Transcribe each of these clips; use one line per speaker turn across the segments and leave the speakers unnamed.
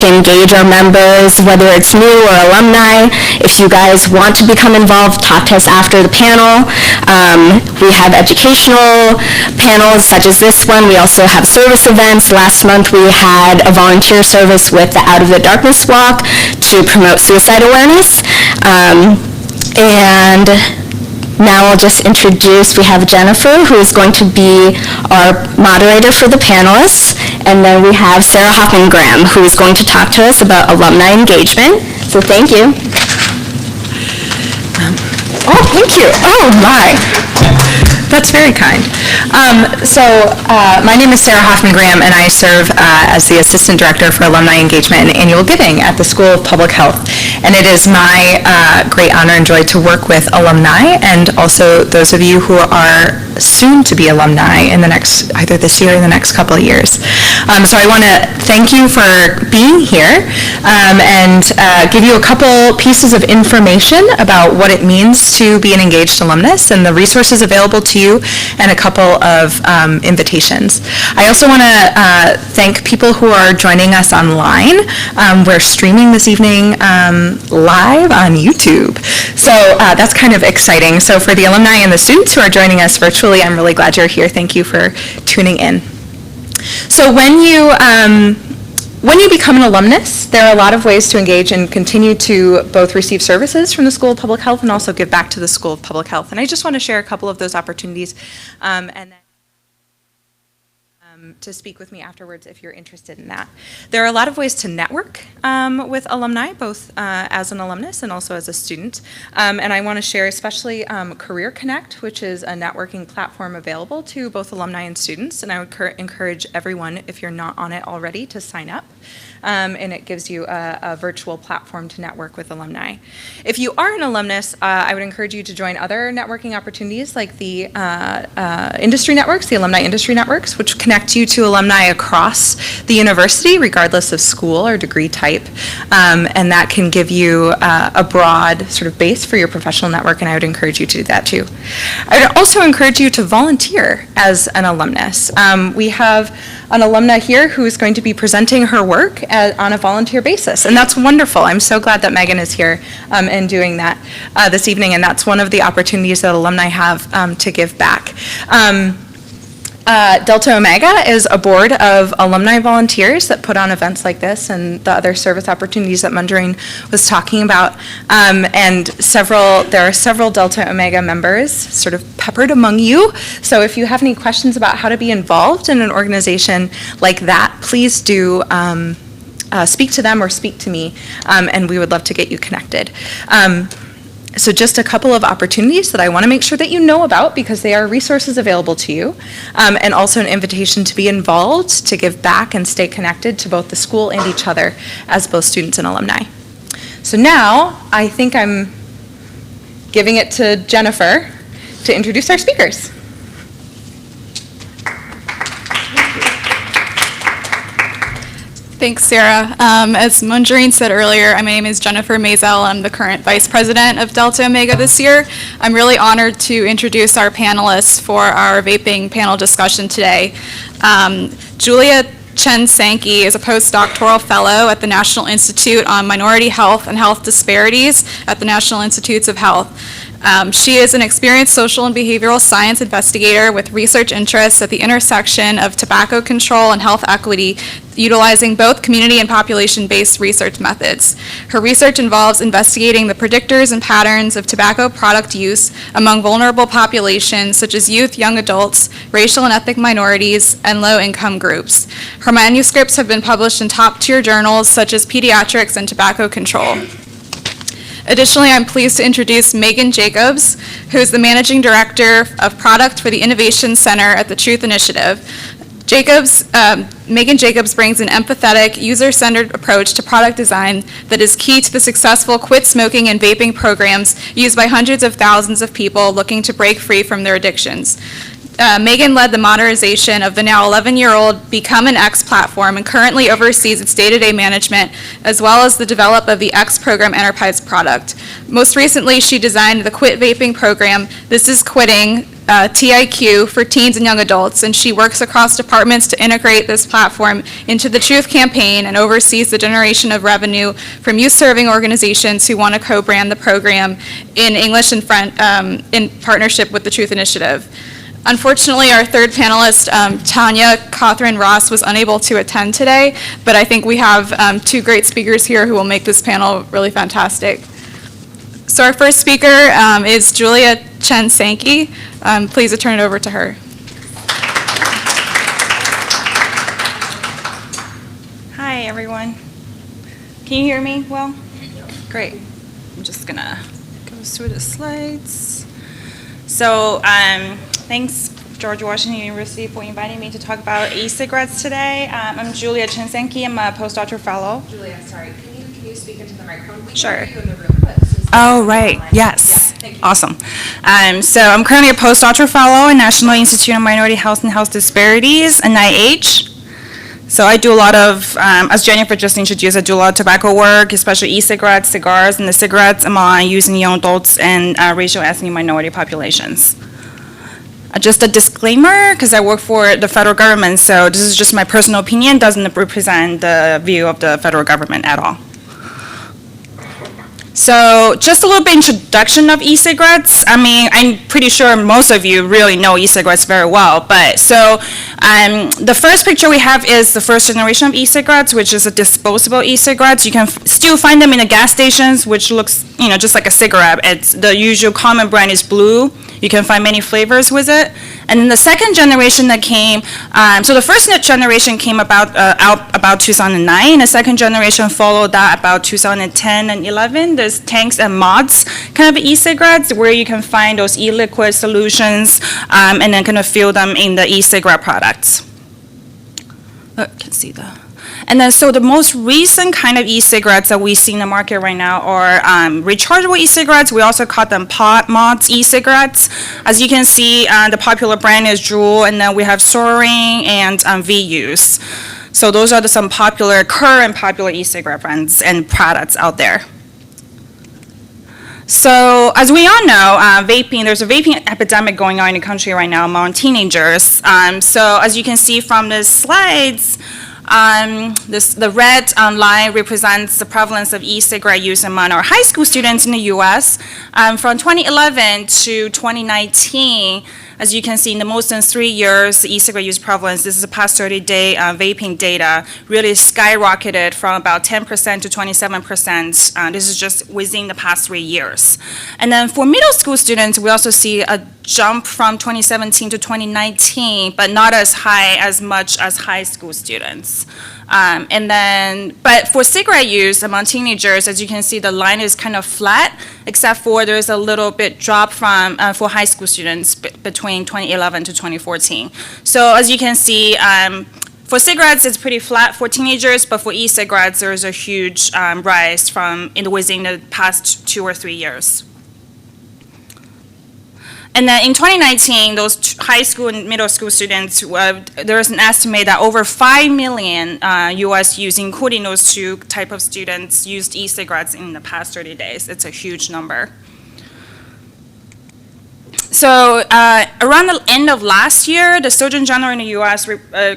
engage our members, whether it's new or alumni. If you guys want to become involved, talk to us after the panel. We have educational panels such as this one. We also have service events. Last month we had a volunteer service with the Out of the Darkness Walk to promote suicide awareness. And now I'll just introduce, we have Jennifer, who is going to be our moderator for the panelists, and then we have Sarah Hoffman-Graham, who is going to talk to us about alumni engagement. So thank you.
Oh, thank you. Oh, my. That's very kind. My name is Sarah Hoffman-Graham, and I serve as the Assistant Director for Alumni Engagement and Annual Giving at the School of Public Health. And it is my great honor and joy to work with alumni and also those of you who are soon to be alumni in the next, either this year or the next couple of years. So I want to thank you for being here and give you a couple pieces of information about what it means to be an engaged alumnus and the resources available to you, and a couple of invitations. I also want to thank people who are joining us online. We're streaming this evening live on YouTube. So that's kind of exciting. So for the alumni and the students who are joining us virtually, I'm really glad you're here. Thank you for tuning in. So when you become an alumnus, there are a lot of ways to engage and continue to both receive services from the School of Public Health and also give back to the School of Public Health. And I just want to share a couple of those opportunities and then to speak with me afterwards if you're interested in that. There are a lot of ways to network with alumni, both as an alumnus and also as a student. And I want to share especially Career Connect, which is a networking platform available to both alumni and students. And I would encourage everyone, if you're not on it already, to sign up. And it gives you a virtual platform to network with alumni. If you are an alumnus, I would encourage you to join other networking opportunities like the industry networks, the alumni industry networks, which connect you to alumni across the university, regardless of school or degree type. And that can give you a broad sort of base for your professional network, and I would encourage you to do that too. I would also encourage you to volunteer as an alumnus. We have an alumna here who is going to be presenting her work on a volunteer basis, and that's wonderful. I'm so glad that Megan is here and doing that this evening, and that's one of the opportunities that alumni have to give back. Delta Omega is a board of alumni volunteers that put on events like this and the other service opportunities that Mundarine was talking about. And there are several Delta Omega members sort of peppered among you. So if you have any questions about how to be involved in an organization like that, please do speak to them or speak to me, and we would love to get you connected. So just a couple of opportunities that I want to make sure that you know about because they are resources available to you, and also an invitation to be involved, to give back and stay connected to both the school and each other as both students and alumni. So now I think I'm giving it to Jennifer to introduce our speakers.
Thanks, Sarah. As Mundarine said earlier, my name is Jennifer Mazel. I'm the current Vice President of Delta Omega this year. I'm really honored to introduce our panelists for our vaping panel discussion today. Julia Chen-Sankey is a postdoctoral fellow at the National Institute on Minority Health and Health Disparities at the National Institutes of Health. She is an experienced social and behavioral science investigator with research interests at the intersection of tobacco control and health equity, utilizing both community and population-based research methods. Her research involves investigating the predictors and patterns of tobacco product use among vulnerable populations such as youth, young adults, racial and ethnic minorities, and low-income groups. Her manuscripts have been published in top-tier journals such as Pediatrics and Tobacco Control. Additionally, I'm pleased to introduce Megan Jacobs, who is the Managing Director of Product for the Innovation Center at the Truth Initiative. Megan Jacobs brings an empathetic, user-centered approach to product design that is key to the successful quit smoking and vaping programs used by hundreds of thousands of people looking to break free from their addictions. Megan led the modernization of the now 11-year-old Become an X platform and currently oversees its day-to-day management, as well as the development of the X program enterprise product. Most recently, she designed the Quit Vaping program, This Is Quitting, TIQ for teens and young adults, and she works across departments to integrate this platform into the Truth campaign and oversees the generation of revenue from youth-serving organizations who want to co-brand the program in English and French in partnership with the Truth Initiative. Unfortunately, our third panelist, Tanya Cothran-Ross, was unable to attend today, but I think we have two great speakers here who will make this panel really fantastic. So our first speaker is Julia Chen-Sankey. Please turn it over to her.
Hi, everyone. Can you hear me well? Great. I'm just gonna go through the slides. So, thanks, George Washington University, for inviting me to talk about e-cigarettes today. I'm Julia Chen-Sankey. I'm a postdoctoral fellow.
Julia, sorry, can you speak into the microphone? We
Sure.
can hear you in the room, but since
Oh, right. Yes.
Thank you.
Awesome. So I'm currently a postdoctoral fellow in National Institute of Minority Health and Health Disparities, NIH. So I do a lot of, as Jennifer just introduced, I do a lot of tobacco work, especially e-cigarettes, cigars, and the cigarettes among using young adults and racial ethnic minority populations. Just a disclaimer, because I work for the federal government, so this is just my personal opinion, doesn't represent the view of the federal government at all. So just a little bit introduction of e-cigarettes. I mean, I'm pretty sure most of you really know e-cigarettes very well, but so the first picture we have is the first generation of e-cigarettes, which is a disposable e-cigarettes. You can still find them in the gas stations, which looks, just like a cigarette. It's the usual common brand is blue. You can find many flavors with it. And then the second generation that came, so the first generation came out about 2009. The second generation followed that about 2010 and 11. There's tanks and mods kind of e-cigarettes where you can find those e-liquid solutions and then kind of fill them in the e-cigarette products. Oh, can see the. And then, so the most recent kind of e-cigarettes that we see in the market right now are rechargeable e-cigarettes. We also call them pod mods e-cigarettes. As you can see, the popular brand is Juul, and then we have Soaring and VUs. So those are some current popular e-cigarette brands and products out there. So as we all know, there's a vaping epidemic going on in the country right now among teenagers. So as you can see from the slides, the red line represents the prevalence of e-cigarette use among our high school students in the U.S. From 2011 to 2019, as you can see, in the most than 3 years, the e-cigarette use prevalence, this is the past 30-day vaping data, really skyrocketed from about 10% to 27%. This is just within the past 3 years. And then for middle school students, we also see a jump from 2017 to 2019, but not as much as high school students. But for cigarette use among teenagers, as you can see, the line is kind of flat, except for there's a little bit drop for high school students between 2011 to 2014. So as you can see, for cigarettes, it's pretty flat for teenagers, but for e-cigarettes, there's a huge rise within the past 2 or 3 years. And then in 2019, those high school and middle school students, there's an estimate that over 5 million U.S. youth, including those two type of students, used e-cigarettes in the past 30 days. It's a huge number. So around the end of last year, the Surgeon General in the U.S.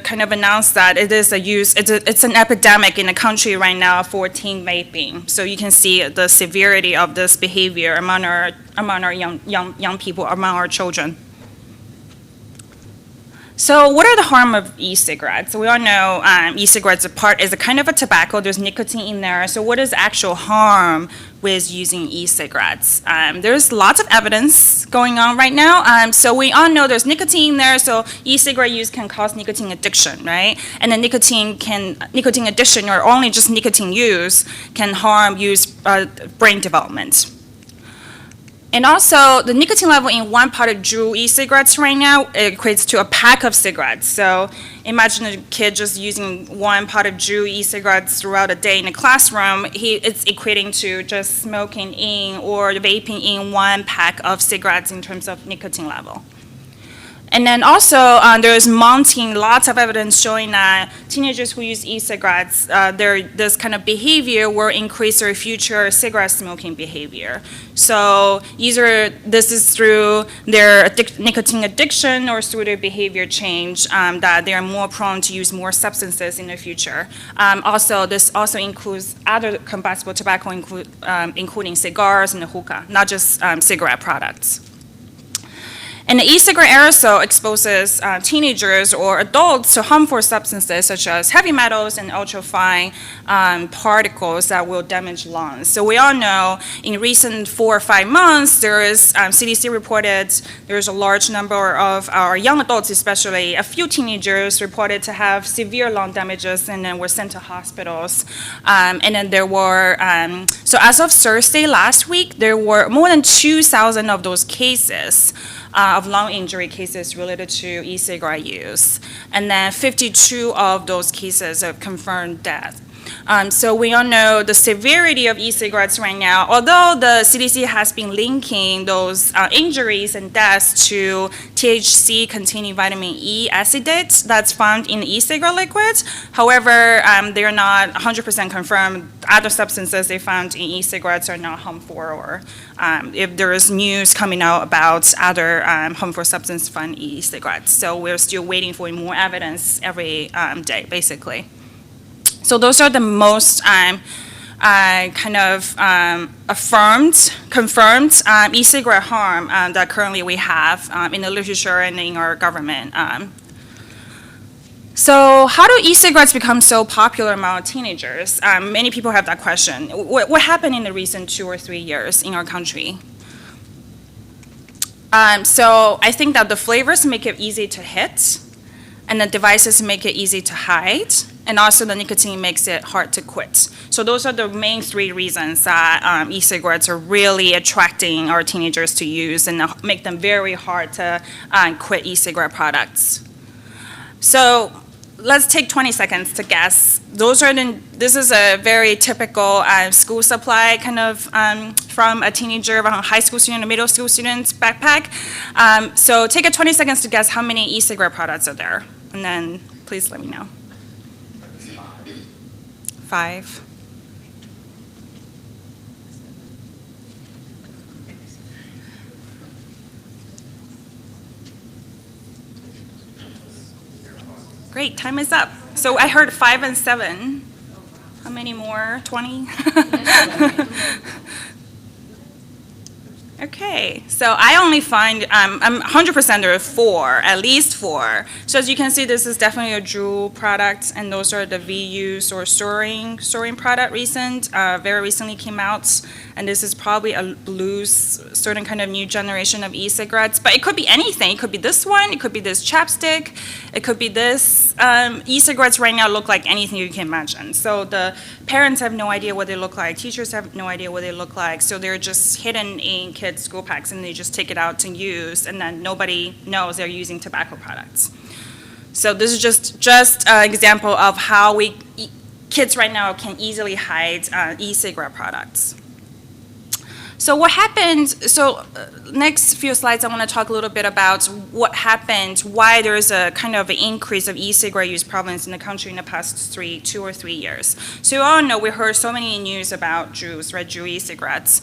kind of announced that it's an epidemic in the country right now for teen vaping. So you can see the severity of this behavior among our young people, among our children. So what are the harm of e-cigarettes? So we all know e-cigarettes is a kind of a tobacco. There's nicotine in there. So what is actual harm with using e-cigarettes? There's lots of evidence going on right now. So we all know there's nicotine in there. So e-cigarette use can cause nicotine addiction, right? And then nicotine addiction or only just nicotine use can harm brain development. And also, the nicotine level in 1 part of Juul e-cigarettes right now equates to a pack of cigarettes. So imagine a kid just using 1 part of Juul e-cigarettes throughout a day in a classroom. It's equating to just smoking in or vaping in 1 pack of cigarettes in terms of nicotine level. And then also, there is mounting lots of evidence showing that teenagers who use e-cigarettes, this kind of behavior will increase their future cigarette smoking behavior. So this is through their nicotine addiction or through their behavior change, that they are more prone to use more substances in the future. This also includes other combustible tobacco, including cigars and hookah, not just cigarette products. And the e-cigarette aerosol exposes teenagers or adults to harmful substances such as heavy metals and ultrafine particles that will damage lungs. So we all know in recent 4 or 5 months, there is CDC reported there's a large number of our young adults, especially a few teenagers, reported to have severe lung damages and then were sent to hospitals. And then there were, so as of Thursday last week, there were more than 2,000 of those cases. Of lung injury cases related to e-cigarette use. And then 52 of those cases of confirmed death. So we all know the severity of e-cigarettes right now, although the CDC has been linking those injuries and deaths to THC-containing vitamin E acetate that's found in e-cigarette liquids. However, they're not 100% confirmed. Other substances they found in e-cigarettes are not harmful, or if there is news coming out about other harmful substances found in e-cigarettes. So we're still waiting for more evidence every day, basically. So those are the most confirmed e-cigarette harm that currently we have in the literature and in our government. So how do e-cigarettes become so popular among teenagers? Many people have that question. What happened in the recent 2 or 3 years in our country? So I think that the flavors make it easy to hit, and the devices make it easy to hide, and also the nicotine makes it hard to quit. So those are the main 3 reasons that e-cigarettes are really attracting our teenagers to use and make them very hard to quit e-cigarette products. So let's take 20 seconds to guess. This is a very typical school supply kind of from a teenager, a high school student, a middle school student's backpack. So take 20 seconds to guess how many e-cigarette products are there, and then please let me know. 5. Great, time is up. So I heard 5 and 7. How many more? 20? Okay, so I only find, I'm 100% there are 4, at least 4. So as you can see, this is definitely a Juul product, and those are the VUs or Soaring product very recently came out. And this is probably a blue, certain kind of new generation of e-cigarettes, but it could be anything. It could be this one, it could be this chapstick, it could be this. E-cigarettes right now look like anything you can imagine. So the parents have no idea what they look like, teachers have no idea what they look like, so they're just hidden in kids' school packs and they just take it out to use, and then nobody knows they're using tobacco products. So this is just an example of how kids right now can easily hide e-cigarette products. So what happened, next few slides I want to talk a little bit about what happened, why there's a kind of an increase of e-cigarette use prevalence in the country in the past 2 or 3 years. So you all know we heard so many news about Juuls, right, Juul e-cigarettes.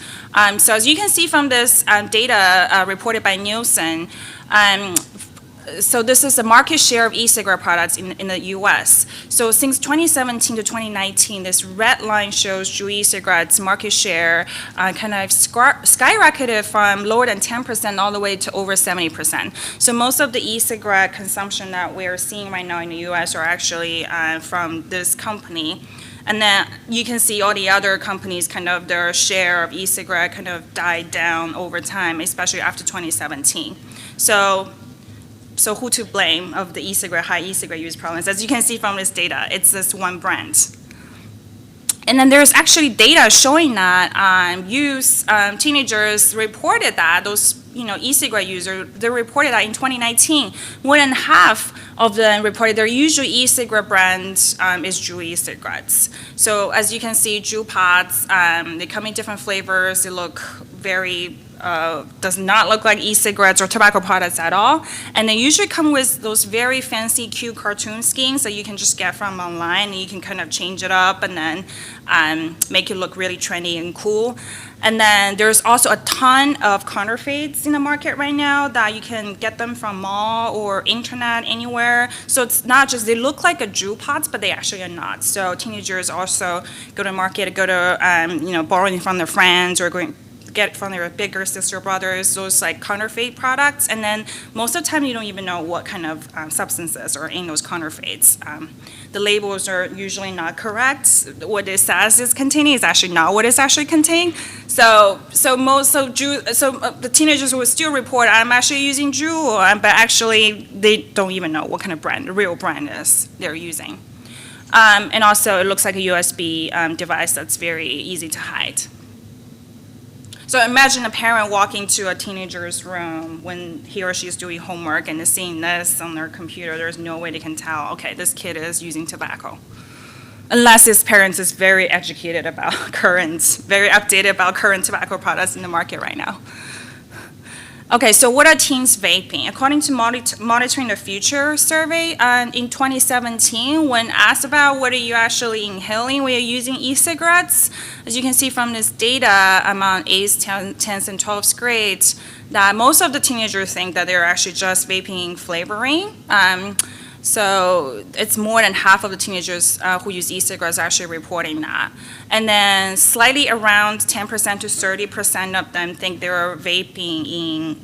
So as you can see from this data reported by Nielsen, so this is the market share of e-cigarette products in the U.S. So since 2017 to 2019, this red line shows Juul e-cigarettes market share kind of skyrocketed from lower than 10% all the way to over 70%. So most of the e-cigarette consumption that we're seeing right now in the U.S. are actually from this company. And then you can see all the other companies, kind of their share of e-cigarette kind of died down over time, especially after 2017. So who to blame of the high e-cigarette use prevalence? As you can see from this data, it's this one brand. And then there's actually data showing that teenagers reported that those e-cigarette users, they reported that in 2019, more than half of them reported their usual e-cigarette brand is Juul e-cigarettes. So as you can see, Juul pods, they come in different flavors. They look very does not look like e-cigarettes or tobacco products at all. And they usually come with those very fancy, cute cartoon schemes that you can just get from online, and you can kind of change it up and then make it look really trendy and cool. And then there's also a ton of counterfeits in the market right now that you can get them from mall or internet, anywhere. So it's not just, they look like a jewel pods, but they actually are not. So teenagers also go to market, go to, borrowing from their friends or get from their bigger sister brothers, those like counterfeit products. And then most of the time you don't even know what kind of substances are in those counterfeits. The labels are usually not correct. What it says is containing is actually not what it's actually containing. So the teenagers will still report, I'm actually using Juul, but actually they don't even know what kind of brand, the real brand is they're using. And also it looks like a USB device that's very easy to hide. So imagine a parent walking to a teenager's room when he or she is doing homework and is seeing this on their computer. There's no way they can tell, okay, this kid is using tobacco. Unless his parents is very educated about very updated about current tobacco products in the market right now. Okay, so what are teens vaping? According to Monitoring the Future survey in 2017, when asked about what are you actually inhaling when you're using e-cigarettes, as you can see from this data among 8th, 10th, and 12th grades, that most of the teenagers think that they're actually just vaping flavoring. So it's more than half of the teenagers who use e-cigarettes actually reporting that. And then slightly around 10% to 30% of them think they're vaping in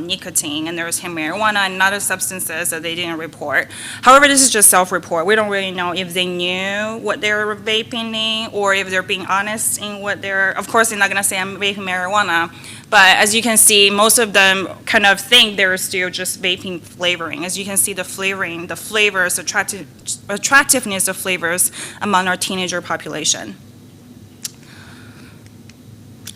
nicotine, and there's marijuana and other substances that they didn't report. However, this is just self-report. We don't really know if they knew what they were vaping in or if they're being honest in what they're, of course they're not gonna say I'm vaping marijuana. But as you can see, most of them kind of think they're still just vaping flavoring. As you can see, the flavoring, the flavors, attractiveness of flavors among our teenager population.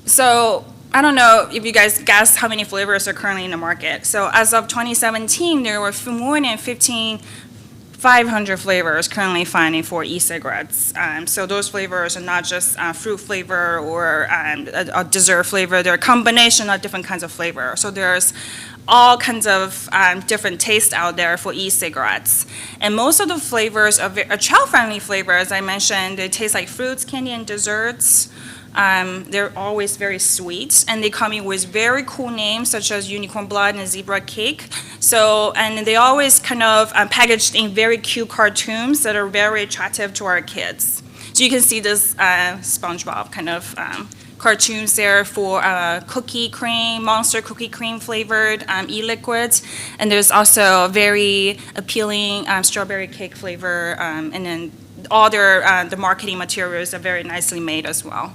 So I don't know if you guys guessed how many flavors are currently in the market. So as of 2017, there were more than 500 flavors currently finding for e-cigarettes. So those flavors are not just fruit flavor or a dessert flavor. They're a combination of different kinds of flavor. So there's all kinds of different tastes out there for e-cigarettes. And most of the flavors are child-friendly flavors. As I mentioned, they taste like fruits, candy, and desserts. They're always very sweet, and they come in with very cool names such as unicorn blood and zebra cake. So, and they always kind of packaged in very cute cartoons that are very attractive to our kids. So you can see this SpongeBob kind of cartoons there for cookie cream, Monster cookie cream flavored e-liquids, and there's also a very appealing strawberry cake flavor, and then all their the marketing materials are very nicely made as well.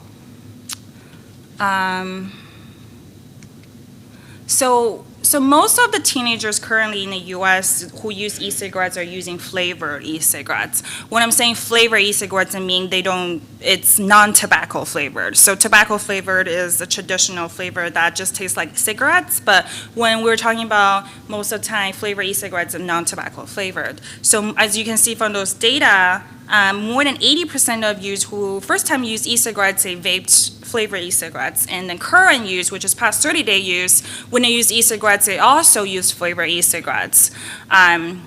So most of the teenagers currently in the U.S. who use e-cigarettes are using flavored e-cigarettes. When I'm saying flavored e-cigarettes, I mean it's non-tobacco flavored. So tobacco flavored is a traditional flavor that just tastes like cigarettes, but when we're talking about most of the time, flavored e-cigarettes are non-tobacco flavored. So as you can see from those data, more than 80% of youth who first time used e-cigarettes, they vaped flavored e-cigarettes, and then current use, which is past 30-day use, when they use e-cigarettes, they also use flavored e-cigarettes. And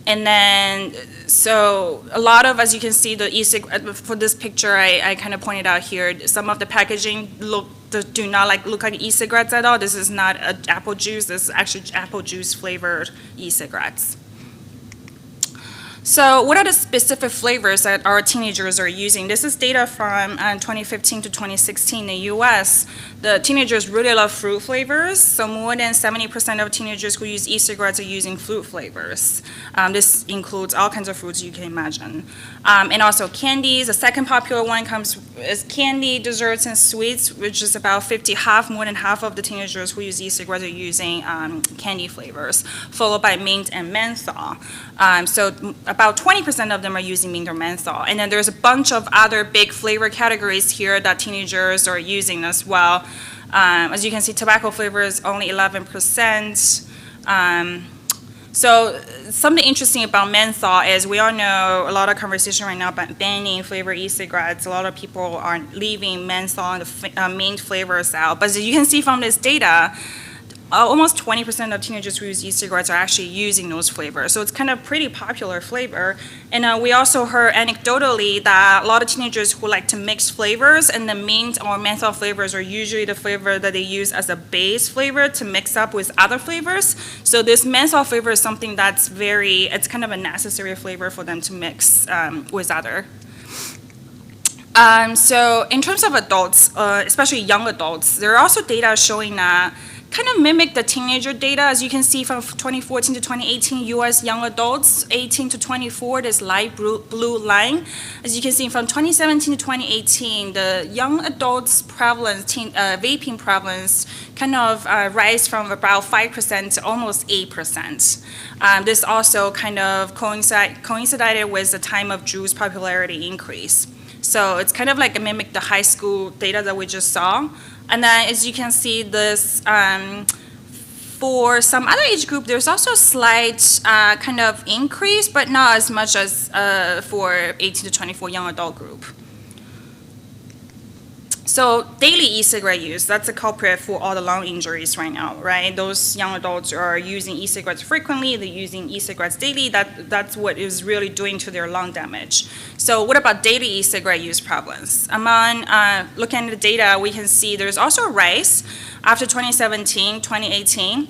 then, so a lot of, as you can see, the e-cigarette, for this picture, I kind of pointed out here, some of the packaging do not look like e-cigarettes at all. This is not apple juice, this is actually apple juice flavored e-cigarettes. So what are the specific flavors that our teenagers are using? This is data from 2015 to 2016 in the US. The teenagers really love fruit flavors, so more than 70% of teenagers who use e-cigarettes are using fruit flavors. This includes all kinds of fruits you can imagine. And also candies. The second popular one is candy, desserts, and sweets, which is about more than half of the teenagers who use e-cigarettes are using candy flavors, followed by mint and menthol. So about 20% of them are using mint or menthol. And then there's a bunch of other big flavor categories here that teenagers are using as well. As you can see, tobacco flavor is only 11%. So something interesting about menthol is we all know a lot of conversation right now about banning flavored e-cigarettes. A lot of people are leaving menthol and the main flavors out. But as you can see from this data, almost 20% of teenagers who use e-cigarettes are actually using those flavors. So it's kind of pretty popular flavor. And we also heard anecdotally that a lot of teenagers who like to mix flavors, and the mint or menthol flavors are usually the flavor that they use as a base flavor to mix up with other flavors. So this menthol flavor is something that's it's kind of a necessary flavor for them to mix with other. So in terms of adults, especially young adults, there are also data showing that kind of mimic the teenager data. As you can see from 2014 to 2018, U.S. young adults, 18 to 24, this light blue line. As you can see from 2017 to 2018, the young adults prevalence, vaping prevalence kind of rise from about 5% to almost 8%. This also kind of coincided with the time of Drew's popularity increase. So it's kind of like a mimic the high school data that we just saw. And then as you can see this, for some other age group, there's also a slight kind of increase, but not as much as for 18 to 24 young adult group. So daily e-cigarette use, that's a culprit for all the lung injuries right now, right? Those young adults are using e-cigarettes frequently, they're using e-cigarettes daily, that's what is really doing to their lung damage. So what about daily e-cigarette use prevalence? Among looking at the data, we can see there's also a rise after 2017, 2018.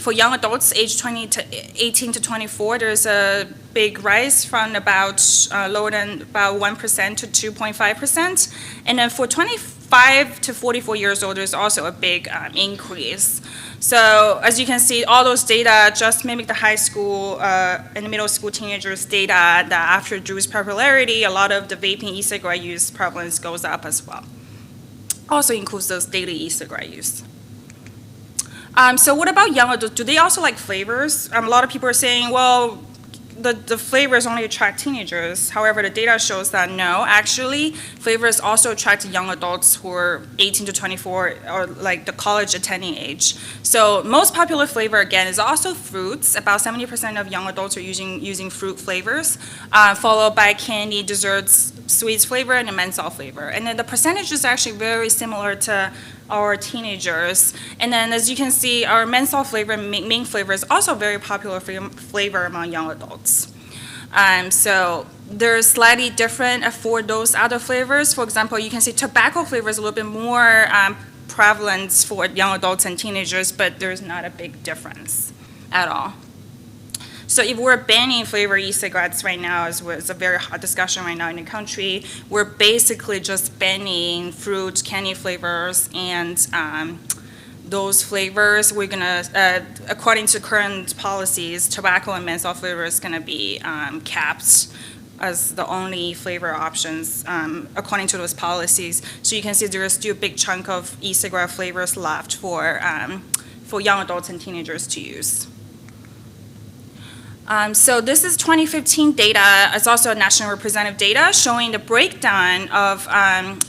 For young adults aged 18 to 24, there's a big rise from about lower than about 1% to 2.5%. And then for 25 to 44 years old, there's also a big increase. So as you can see, all those data just mimic the high school and the middle school teenagers data that after Drew's popularity, a lot of the vaping e-cigarette use prevalence goes up as well. Also includes those daily e-cigarette use. So what about young adults? Do they also like flavors? A lot of people are saying, well, the flavors only attract teenagers. However, the data shows that no, actually, flavors also attract young adults who are 18 to 24 or like the college attending age. So most popular flavor, again, is also fruits. About 70% of young adults are using fruit flavors, followed by candy, desserts, sweets flavor, and a menthol flavor. And then the percentage is actually very similar to our teenagers. And then as you can see, our menthol flavor, main flavor, is also a very popular flavor among young adults. So they're slightly different for those other flavors. For example, you can see tobacco flavor is a little bit more prevalent for young adults and teenagers, but there's not a big difference at all. So if we're banning flavored e-cigarettes right now, as it's a very hot discussion right now in the country, we're basically just banning fruit, candy flavors, and those flavors, we're gonna, according to current policies, tobacco and menthol flavor is gonna be capped as the only flavor options according to those policies. So you can see there is still a big chunk of e-cigarette flavors left for young adults and teenagers to use. So this is 2015 data. It's also national representative data showing the breakdown of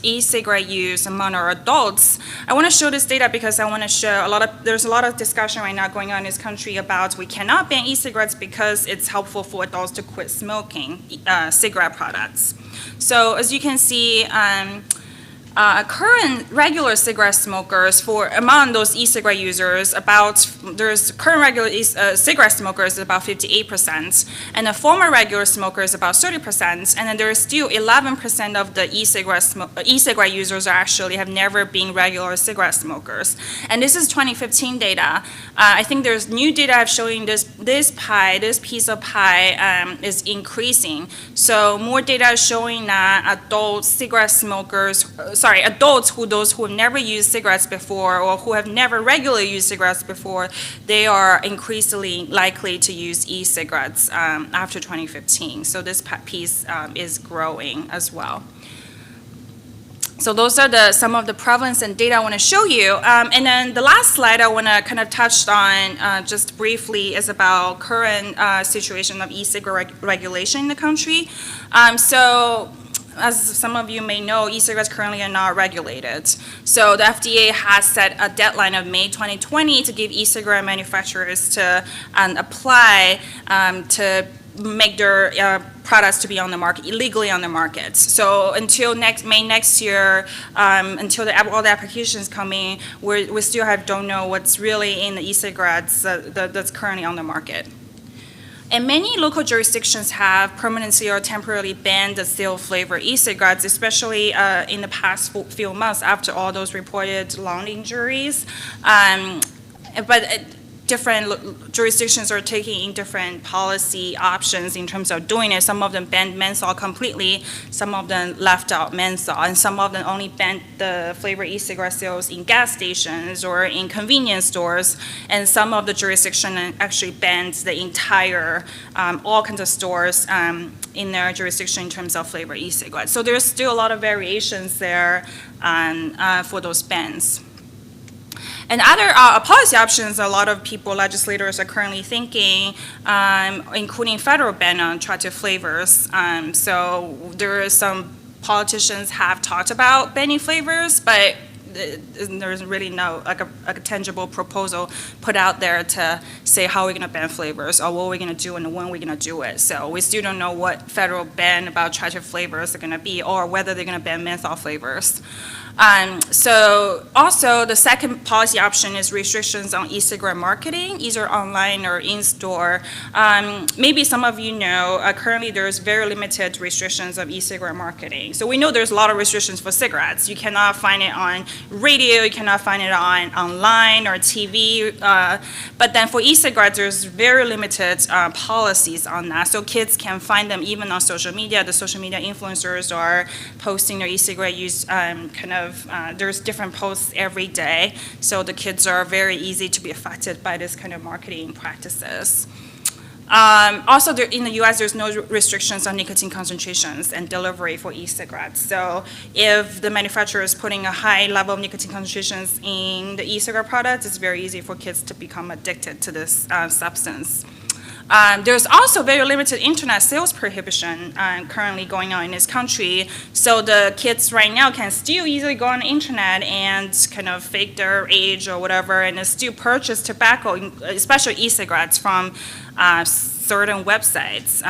e-cigarette use among our adults. I want to show this data because I want to show there's a lot of discussion right now going on in this country about we cannot ban e-cigarettes because it's helpful for adults to quit smoking cigarette products. So as you can see, current regular cigarette smokers, among those e-cigarette users, there's current regular cigarette smokers is about 58%, and the former regular smoker is about 30%, and then there is still 11% of the e-cigarette users actually have never been regular cigarette smokers. And this is 2015 data. I think there's new data showing this piece of pie is increasing. So more data is showing that adults who have never used cigarettes before or who have never regularly used cigarettes before, they are increasingly likely to use e-cigarettes after 2015. So this piece is growing as well. So those are some of the prevalence and data I want to show you. And then the last slide I want to kind of touch on just briefly is about current situation of e-cigarette regulation in the country. So as some of you may know, e-cigarettes currently are not regulated. So the FDA has set a deadline of May 2020 to give e-cigarette manufacturers to apply to make their products to be on the market, illegally on the market. So until May next year, until all the applications come in, we still don't know what's really in the e-cigarettes that's currently on the market. And many local jurisdictions have permanently or temporarily banned the stale flavor e-cigarettes, especially in the past few months after all those reported lung injuries. Different jurisdictions are taking different policy options in terms of doing it. Some of them banned menthol completely, some of them left out menthol, and some of them only banned the flavored e-cigarette sales in gas stations or in convenience stores, and some of the jurisdictions actually banned the entire, all kinds of stores in their jurisdiction in terms of flavored e-cigarettes. So there's still a lot of variations there for those bans. And other policy options a lot of legislators are currently thinking, including federal ban on attractive flavors. So there are some politicians have talked about banning flavors, but there's really no a tangible proposal put out there to say how we're going to ban flavors or what we're going to do and when we're going to do it. So we still don't know what federal ban about attractive flavors are going to be or whether they're going to ban menthol flavors. So also the second policy option is restrictions on e-cigarette marketing, either online or in-store. Maybe some of you know, currently there's very limited restrictions of e-cigarette marketing. So we know there's a lot of restrictions for cigarettes. You cannot find it on radio, you cannot find it online or TV, but then for e-cigarettes, there's very limited policies on that. So kids can find them even on social media. The social media influencers are posting their e-cigarette use there's different posts every day, so the kids are very easy to be affected by this kind of marketing practices. Also, in the U.S., there's no restrictions on nicotine concentrations and delivery for e-cigarettes. So if the manufacturer is putting a high level of nicotine concentrations in the e-cigarette products, it's very easy for kids to become addicted to this substance. There's also very limited internet sales prohibition currently going on in this country. So the kids right now can still easily go on the internet and kind of fake their age or whatever and still purchase tobacco, especially e-cigarettes, from certain websites.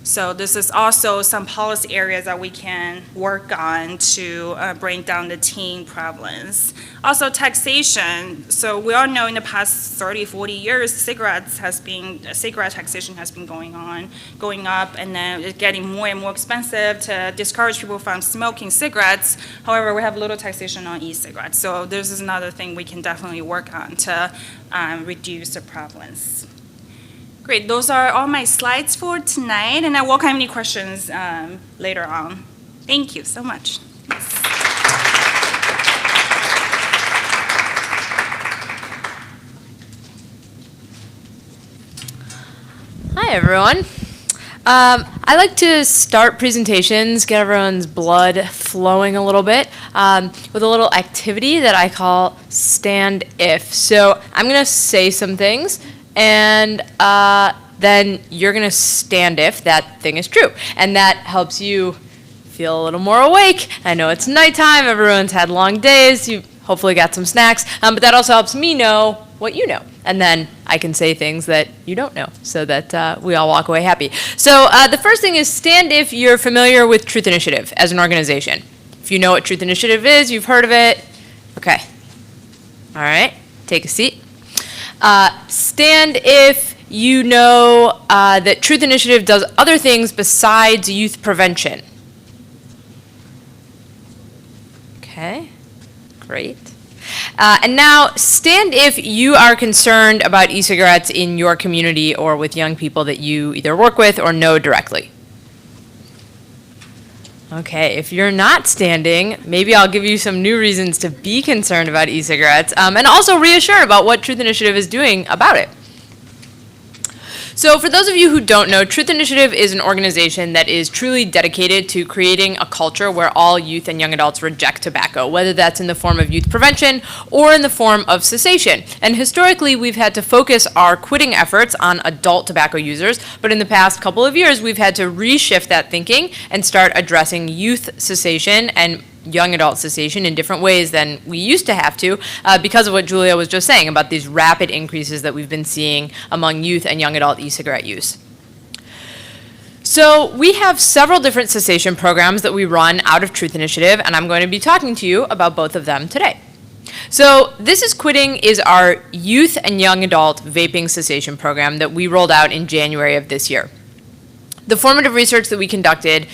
So this is also some policy areas that we can work on to bring down the teen prevalence. Also taxation. So we all know in the past 30, 40 years, cigarette taxation has been going up, and then it's getting more and more expensive to discourage people from smoking cigarettes. However, we have little taxation on e-cigarettes. So this is another thing we can definitely work on to reduce the prevalence. Great, those are all my slides for tonight, and I welcome any questions later on. Thank you so much.
Hi, everyone. I like to start presentations, get everyone's blood flowing a little bit with a little activity that I call Stand If. So I'm going to say some things, and then you're going to stand if that thing is true. And that helps you feel a little more awake. I know it's nighttime, everyone's had long days, you hopefully got some snacks, but that also helps me know what you know. And then I can say things that you don't know so that we all walk away happy. So the first thing is stand if you're familiar with Truth Initiative as an organization. If you know what Truth Initiative is, you've heard of it. Okay. All right, take a seat. Stand if you know that Truth Initiative does other things besides youth prevention. Okay, great. And now, stand if you are concerned about e-cigarettes in your community or with young people that you either work with or know directly. Okay, if you're not standing, maybe I'll give you some new reasons to be concerned about e-cigarettes and also reassure about what Truth Initiative is doing about it. So for those of you who don't know, Truth Initiative is an organization that is truly dedicated to creating a culture where all youth and young adults reject tobacco, whether that's in the form of youth prevention or in the form of cessation. And historically, we've had to focus our quitting efforts on adult tobacco users, but in the past couple of years, we've had to reshift that thinking and start addressing youth cessation and young adult cessation in different ways than we used to have to because of what Julia was just saying about these rapid increases that we've been seeing among youth and young adult e-cigarette use. So we have several different cessation programs that we run out of Truth Initiative, and I'm going to be talking to you about both of them today. So This Is Quitting is our youth and young adult vaping cessation program that we rolled out in January of this year. The formative research that we conducted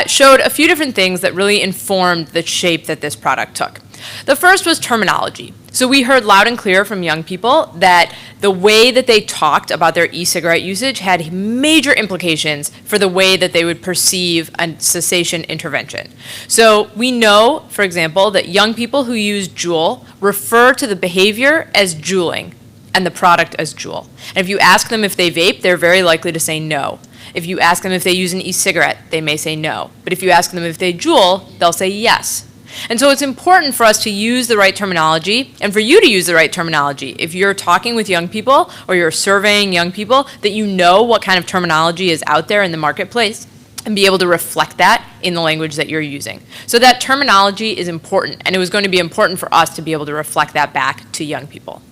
showed a few different things that really informed the shape that this product took. The first was terminology. So we heard loud and clear from young people that the way that they talked about their e-cigarette usage had major implications for the way that they would perceive a cessation intervention. So we know, for example, that young people who use Juul refer to the behavior as juuling and the product as Juul. And if you ask them if they vape, they're very likely to say no. If you ask them if they use an e-cigarette, they may say no. But if you ask them if they Juul, they'll say yes. And so it's important for us to use the right terminology and for you to use the right terminology. If you're talking with young people or you're surveying young people, that you know what kind of terminology is out there in the marketplace and be able to reflect that in the language that you're using. So that terminology is important, and it was going to be important for us to be able to reflect that back to young people.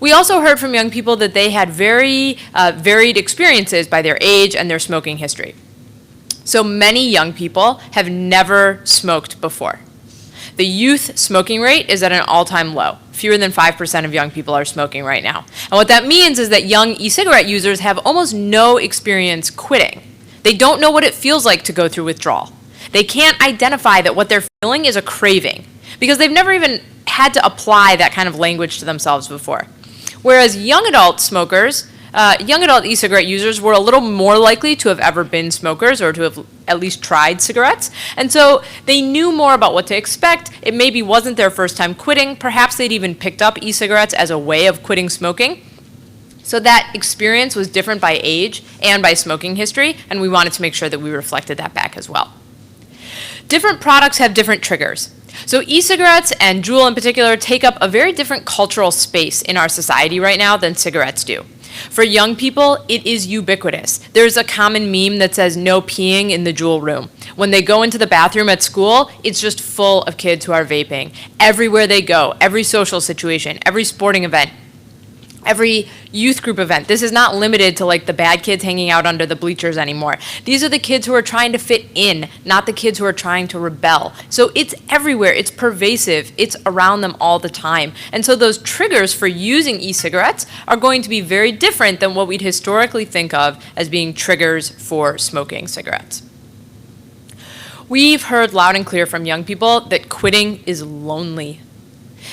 We also heard from young people that they had very varied experiences by their age and their smoking history. So many young people have never smoked before. The youth smoking rate is at an all-time low. Fewer than 5% of young people are smoking right now. And what that means is that young e-cigarette users have almost no experience quitting. They don't know what it feels like to go through withdrawal. They can't identify that what they're feeling is a craving because they've never even had to apply that kind of language to themselves before. Whereas young adult smokers, young adult e-cigarette users were a little more likely to have ever been smokers or to have at least tried cigarettes. And so they knew more about what to expect. It maybe wasn't their first time quitting. Perhaps they'd even picked up e-cigarettes as a way of quitting smoking. So that experience was different by age and by smoking history, and we wanted to make sure that we reflected that back as well. Different products have different triggers. So e-cigarettes and Juul in particular take up a very different cultural space in our society right now than cigarettes do. For young people, it is ubiquitous. There's a common meme that says no peeing in the Juul room. When they go into the bathroom at school, it's just full of kids who are vaping. Everywhere they go, every social situation, every sporting event, every youth group event. This is not limited to like the bad kids hanging out under the bleachers anymore. These are the kids who are trying to fit in, not the kids who are trying to rebel. So it's everywhere, it's pervasive, it's around them all the time. And so those triggers for using e-cigarettes are going to be very different than what we'd historically think of as being triggers for smoking cigarettes. We've heard loud and clear from young people that quitting is lonely.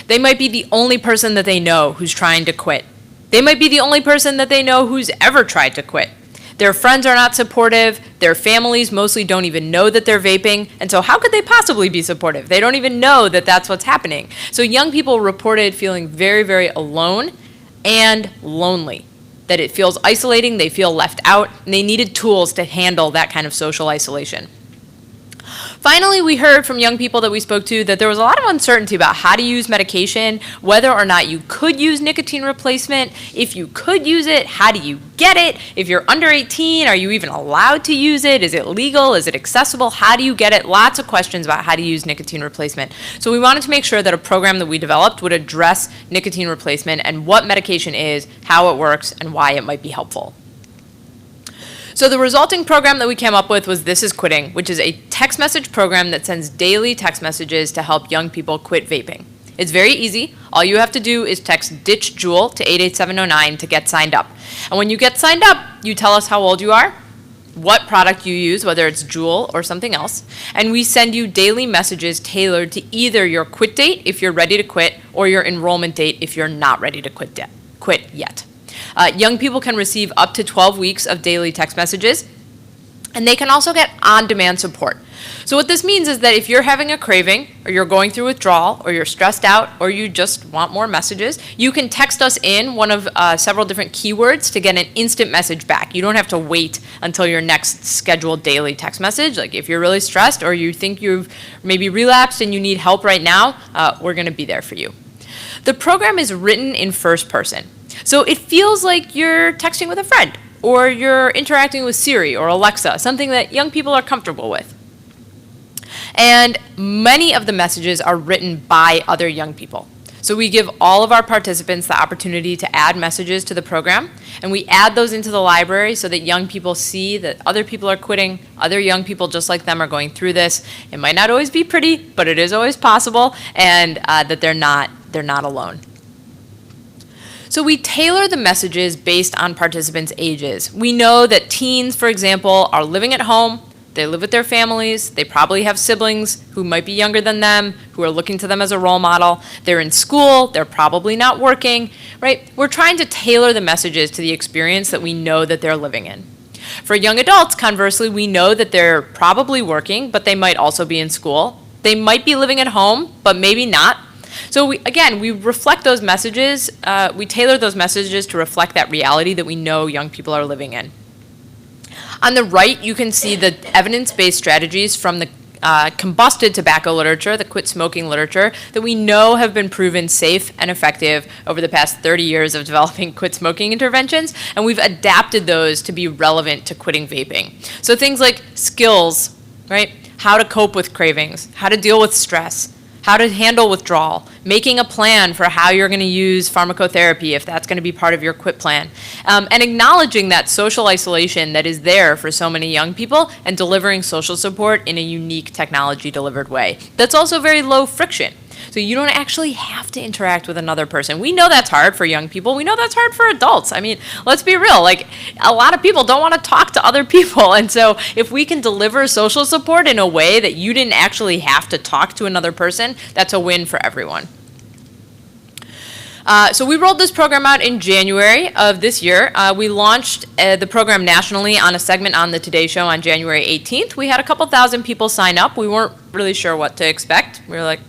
They might be the only person that they know who's trying to quit. They might be the only person that they know who's ever tried to quit. Their friends are not supportive. Their families mostly don't even know that they're vaping. And so how could they possibly be supportive? They don't even know that that's what's happening. So young people reported feeling very, very alone and lonely, that it feels isolating, they feel left out, and they needed tools to handle that kind of social isolation. Finally, we heard from young people that we spoke to that there was a lot of uncertainty about how to use medication, whether or not you could use nicotine replacement. If you could use it, how do you get it? If you're under 18, are you even allowed to use it? Is it legal? Is it accessible? How do you get it? Lots of questions about how to use nicotine replacement. So we wanted to make sure that a program that we developed would address nicotine replacement and what medication is, how it works, and why it might be helpful. So the resulting program that we came up with was This Is Quitting, which is a text message program that sends daily text messages to help young people quit vaping. It's very easy. All you have to do is text Ditch Juul to 88709 to get signed up. And when you get signed up, you tell us how old you are, what product you use, whether it's Juul or something else, and we send you daily messages tailored to either your quit date if you're ready to quit or your enrollment date if you're not ready to quit yet. Young people can receive up to 12 weeks of daily text messages. And they can also get on-demand support. So what this means is that if you're having a craving, or you're going through withdrawal, or you're stressed out, or you just want more messages, you can text us in one of several different keywords to get an instant message back. You don't have to wait until your next scheduled daily text message. Like if you're really stressed, or you think you've maybe relapsed and you need help right now, we're gonna be there for you. The program is written in first person. So it feels like you're texting with a friend, or you're interacting with Siri or Alexa, something that young people are comfortable with. And many of the messages are written by other young people. So we give all of our participants the opportunity to add messages to the program, and we add those into the library so that young people see that other people are quitting, other young people just like them are going through this. It might not always be pretty, but it is always possible, and that they're not alone. So we tailor the messages based on participants' ages. We know that teens, for example, are living at home, they live with their families, they probably have siblings who might be younger than them, who are looking to them as a role model. They're in school, they're probably not working, right? We're trying to tailor the messages to the experience that we know that they're living in. For young adults, conversely, we know that they're probably working, but they might also be in school. They might be living at home, but maybe not. So we reflect those messages, we tailor those messages to reflect that reality that we know young people are living in. On the right, you can see the evidence-based strategies from the combusted tobacco literature, the quit smoking literature, that we know have been proven safe and effective over the past 30 years of developing quit smoking interventions, and we've adapted those to be relevant to quitting vaping. So things like skills, right? How to cope with cravings, how to deal with stress, how to handle withdrawal, making a plan for how you're going to use pharmacotherapy if that's going to be part of your quit plan, and acknowledging that social isolation that is there for so many young people and delivering social support in a unique technology-delivered way. That's also very low friction. So you don't actually have to interact with another person. We know that's hard for young people. We know that's hard for adults. I mean, let's be real. Like, a lot of people don't want to talk to other people. And so if we can deliver social support in a way that you didn't actually have to talk to another person, that's a win for everyone. So we rolled this program out in January of this year. We launched the program nationally on a segment on the Today Show on January 18th. We had a couple thousand people sign up. We weren't really sure what to expect. We were like,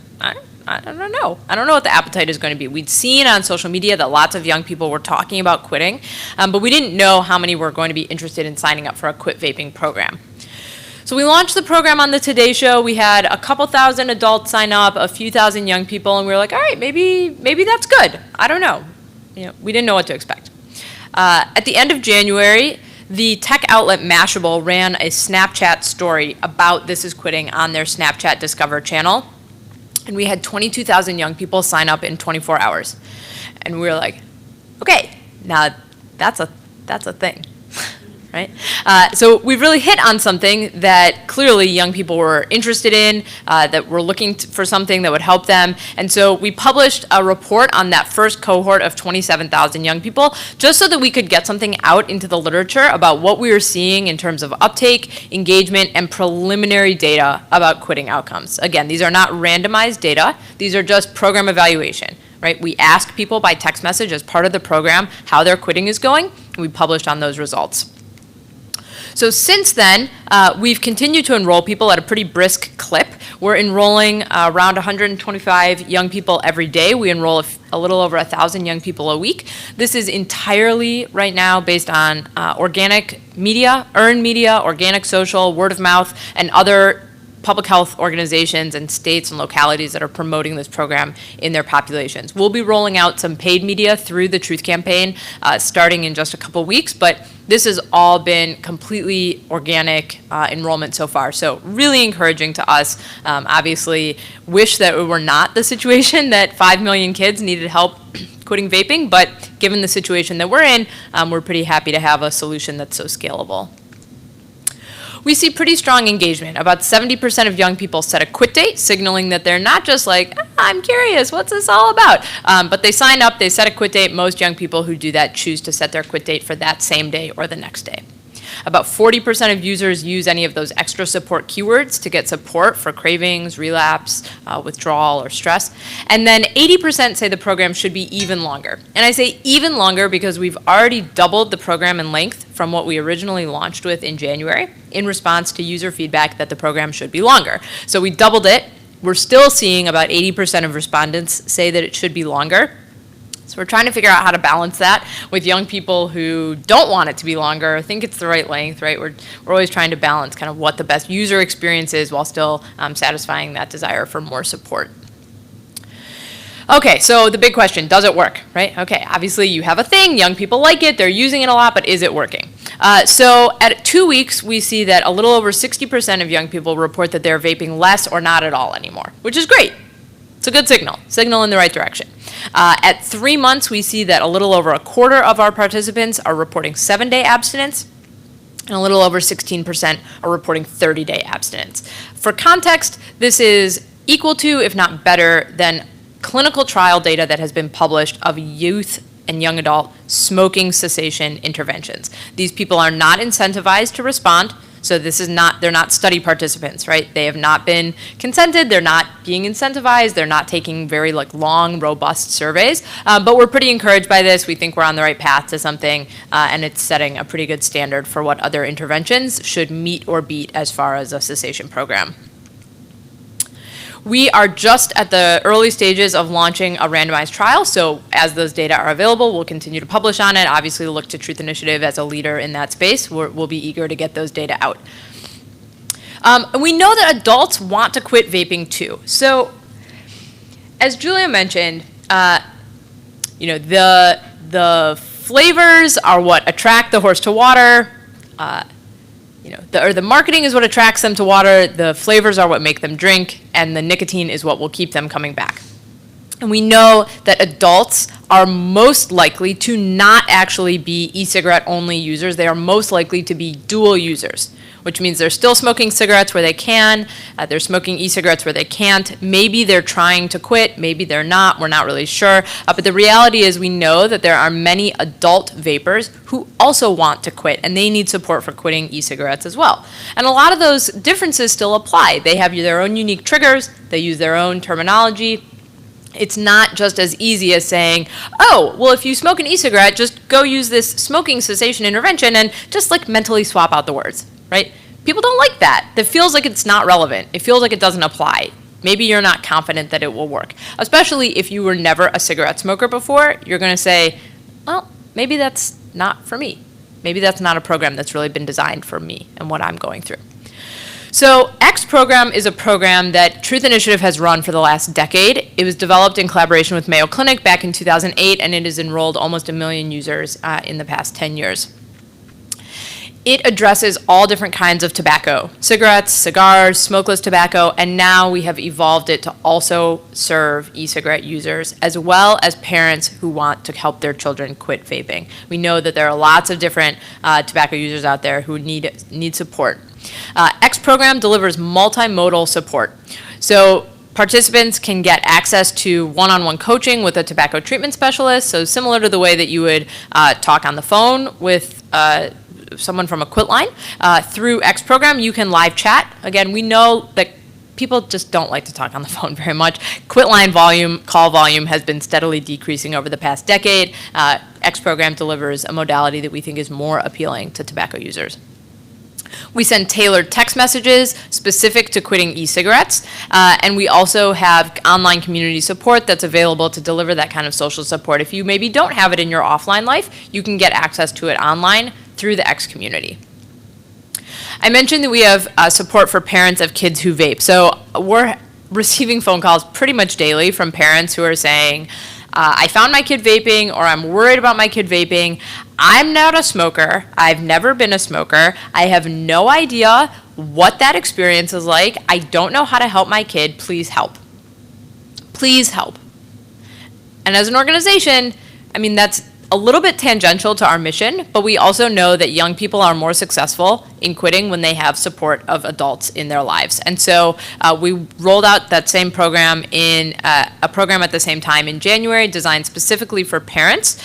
I don't know. I don't know what the appetite is going to be. We'd seen on social media that lots of young people were talking about quitting, but we didn't know how many were going to be interested in signing up for a quit vaping program. So we launched the program on the Today Show. We had a couple thousand adults sign up, a few thousand young people, and we were like, all right, maybe that's good. I don't know. We didn't know what to expect. At the end of January, the tech outlet Mashable ran a Snapchat story about This Is Quitting on their Snapchat Discover channel. And we had 22,000 young people sign up in 24 hours. And we were like, okay, now that's a thing, right? So we've really hit on something that clearly young people were interested in, that were looking for something that would help them. And so we published a report on that first cohort of 27,000 young people, just so that we could get something out into the literature about what we were seeing in terms of uptake, engagement, and preliminary data about quitting outcomes. Again, these are not randomized data. These are just program evaluation, right? We ask people by text message as part of the program how their quitting is going, and we published on those results. So since then, we've continued to enroll people at a pretty brisk clip. We're enrolling around 125 young people every day. We enroll a little over 1,000 young people a week. This is entirely right now based on organic media, earned media, organic social, word of mouth, and other public health organizations and states and localities that are promoting this program in their populations. We'll be rolling out some paid media through the Truth Campaign starting in just a couple weeks, but this has all been completely organic enrollment so far, so really encouraging to us. Obviously, wish that it were not the situation that 5 million kids needed help quitting vaping, but given the situation that we're in, we're pretty happy to have a solution that's so scalable. We see pretty strong engagement. About 70% of young people set a quit date, signaling that they're not just like, I'm curious, what's this all about? But they sign up, they set a quit date. Most young people who do that choose to set their quit date for that same day or the next day. About 40% of users use any of those extra support keywords to get support for cravings, relapse, withdrawal, or stress. And then 80% say the program should be even longer. And I say even longer because we've already doubled the program in length from what we originally launched with in January. in response to user feedback that the program should be longer. So we doubled it. We're still seeing about 80% of respondents say that it should be longer. So we're trying to figure out how to balance that with young people who don't want it to be longer, think it's the right length, right? We're always trying to balance kind of what the best user experience is while still satisfying that desire for more support. Okay, so the big question, does it work, right? Okay, obviously you have a thing, young people like it, they're using it a lot, but is it working? So at 2 weeks, we see that a little over 60% of young people report that they're vaping less or not at all anymore, which is great. It's a good signal in the right direction. At 3 months, we see that a little over a quarter of our participants are reporting 7-day abstinence, and a little over 16% are reporting 30-day abstinence. For context, this is equal to, if not better, than clinical trial data that has been published of youth and young adult smoking cessation interventions. These people are not incentivized to respond. So they're not study participants, right? They have not been consented, they're not being incentivized, they're not taking very long, robust surveys, but we're pretty encouraged by this. We think we're on the right path to something, and it's setting a pretty good standard for what other interventions should meet or beat as far as a cessation program. We are just at the early stages of launching a randomized trial, so as those data are available, we'll continue to publish on it. Obviously, look to Truth Initiative as a leader in that space. We'll be eager to get those data out. And we know that adults want to quit vaping too. So, as Julia mentioned, the flavors are what attract the horse to water. The marketing is what attracts them to water, the flavors are what make them drink, and the nicotine is what will keep them coming back. And we know that adults are most likely to not actually be e-cigarette only users. They are most likely to be dual users, which means they're still smoking cigarettes where they can, they're smoking e-cigarettes where they can't. Maybe they're trying to quit, maybe they're not, we're not really sure. But the reality is we know that there are many adult vapers who also want to quit, and they need support for quitting e-cigarettes as well. And a lot of those differences still apply. They have their own unique triggers, they use their own terminology. It's not just as easy as saying, oh, well, if you smoke an e-cigarette, just go use this smoking cessation intervention and just mentally swap out the words, right? People don't like that. That feels like it's not relevant. It feels like it doesn't apply. Maybe you're not confident that it will work. Especially if you were never a cigarette smoker before, you're going to say, well, maybe that's not for me. Maybe that's not a program that's really been designed for me and what I'm going through. So X program is a program that Truth Initiative has run for the last decade. It was developed in collaboration with Mayo Clinic back in 2008, and it has enrolled almost 1 million users in the past 10 years. It addresses all different kinds of tobacco, cigarettes, cigars, smokeless tobacco, and now we have evolved it to also serve e-cigarette users as well as parents who want to help their children quit vaping. We know that there are lots of different tobacco users out there who need support. X program delivers multimodal support. So participants can get access to one-on-one coaching with a tobacco treatment specialist, so similar to the way that you would talk on the phone with someone from a quit line. Through X program, you can live chat. Again, we know that people just don't like to talk on the phone very much. Quit line volume, call volume has been steadily decreasing over the past decade. X program delivers a modality that we think is more appealing to tobacco users. We send tailored text messages specific to quitting e-cigarettes, and we also have online community support that's available to deliver that kind of social support. If you maybe don't have it in your offline life, you can get access to it online through the X community. I mentioned that we have support for parents of kids who vape. So we're receiving phone calls pretty much daily from parents who are saying, I found my kid vaping, or I'm worried about my kid vaping. I'm not a smoker. I've never been a smoker. I have no idea what that experience is like. I don't know how to help my kid. Please help. Please help. And as an organization, I mean, that's a little bit tangential to our mission, but we also know that young people are more successful in quitting when they have support of adults in their lives. And so we rolled out that same program in a program at the same time in January designed specifically for parents,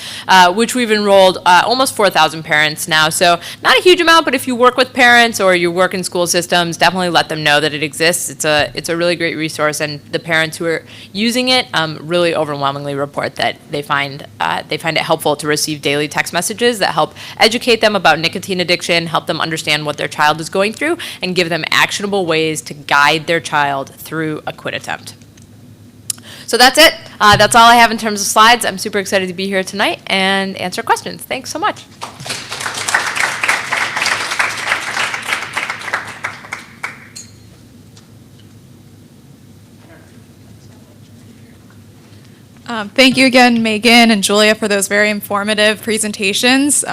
which we've enrolled almost 4,000 parents now. So not a huge amount, but if you work with parents or you work in school systems, definitely let them know that it exists. It's a really great resource, and the parents who are using it really overwhelmingly report that they find it helpful to receive daily text messages that help educate them about nicotine addiction, help them understand understand what their child is going through and give them actionable ways to guide their child through a quit attempt. So that's it. That's all I have in terms of slides. I'm super excited to be here tonight and answer questions. Thanks so much.
Thank you again, Megan and Julia, for those very informative presentations.